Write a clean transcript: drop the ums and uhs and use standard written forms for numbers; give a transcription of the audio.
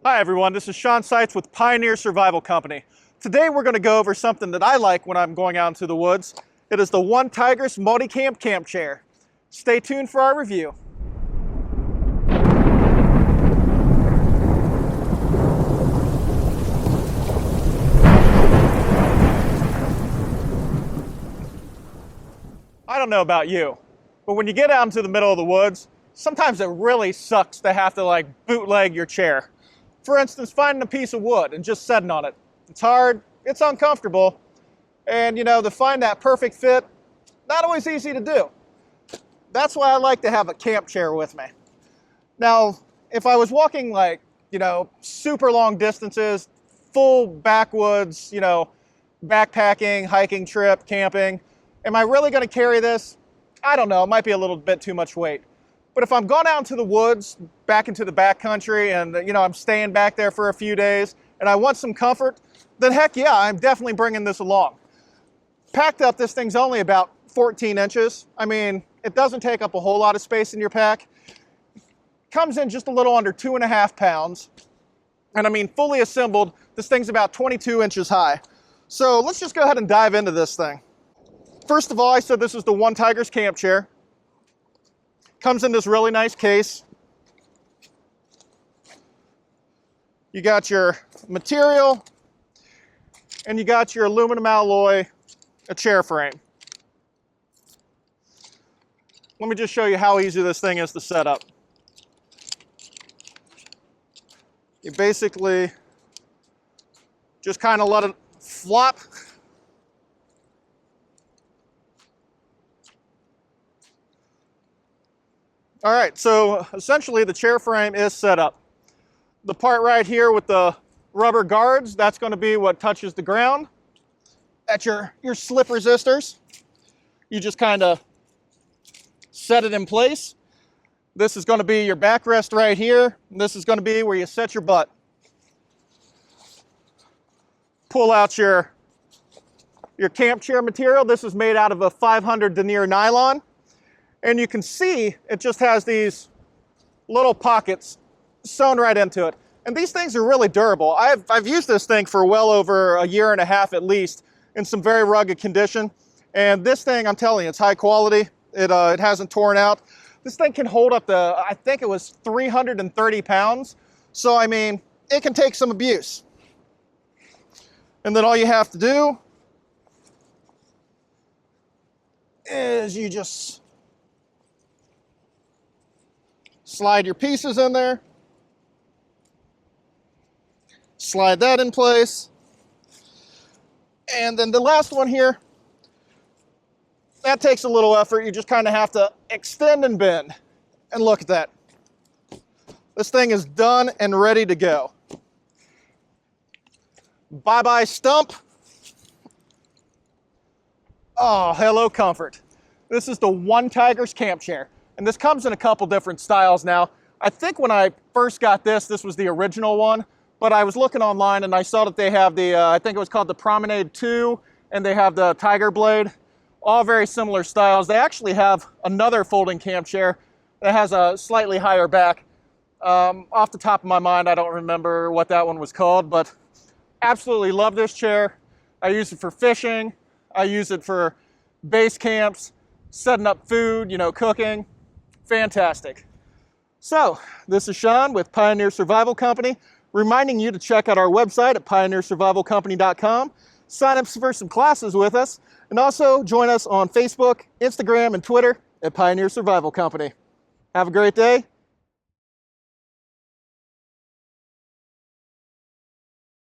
Hi everyone, this is Sean Seitz with Pioneer Survival Company. Today we're going to go over something that I like when I'm going out into the woods. It is the OneTigris Multicam Camp Chair. Stay tuned for our review. I don't know about you, but when you get out into the middle of the woods, sometimes it really sucks to have to bootleg your chair. For instance, finding a piece of wood and just sitting on it. It's hard, it's uncomfortable, and to find that perfect fit, not always easy to do. That's why I like to have a camp chair with me. Now, if I was walking super long distances, full backwoods, backpacking, hiking trip, camping, am I really gonna carry this? I don't know, it might be a little bit too much weight. But if I'm going out into the woods, back into the backcountry, and I'm staying back there for a few days, and I want some comfort, then heck yeah, I'm definitely bringing this along. Packed up, this thing's only about 14 inches. I mean, it doesn't take up a whole lot of space in your pack. Comes in just a little under 2.5 pounds. And I mean, fully assembled, this thing's about 22 inches high. So let's just go ahead and dive into this thing. First of all, I said this is the OneTigris Camp Chair. Comes in this really nice case. You got your material, and you got your aluminum alloy, a chair frame. Let me just show you how easy this thing is to set up. You basically just kind of let it flop. All right, so essentially the chair frame is set up. The part right here with the rubber guards, that's going to be what touches the ground. That's your slip resistors. You just kind of set it in place. This is going to be your backrest right here. This is going to be where you set your butt. Pull out your camp chair material. This is made out of a 500 denier nylon. And you can see it just has these little pockets sewn right into it. And these things are really durable. I've used this thing for well over a year and a half at least in some very rugged condition. And this thing, I'm telling you, it's high quality. It hasn't torn out. This thing can hold up to, I think it was 330 pounds. So, I mean, it can take some abuse. And then all you have to do is you just slide your pieces in there, slide that in place, and then the last one here, that takes a little effort. You just kind of have to extend and bend, and look at that. This thing is done and ready to go. Bye-bye stump. Oh, hello comfort. This is the OneTigris Camp Chair. And this comes in a couple different styles now. I think when I first got this was the original one, but I was looking online and I saw that they have the, I think it was called the Promenade 2, and they have the Tiger Blade, all very similar styles. They actually have another folding camp chair that has a slightly higher back. Off the top of my mind, I don't remember what that one was called, but absolutely love this chair. I use it for fishing. I use it for base camps, setting up food, cooking. Fantastic. So, this is Sean with Pioneer Survival Company, reminding you to check out our website at pioneersurvivalcompany.com, sign up for some classes with us, and also join us on Facebook, Instagram, and Twitter at Pioneer Survival Company. Have a great day.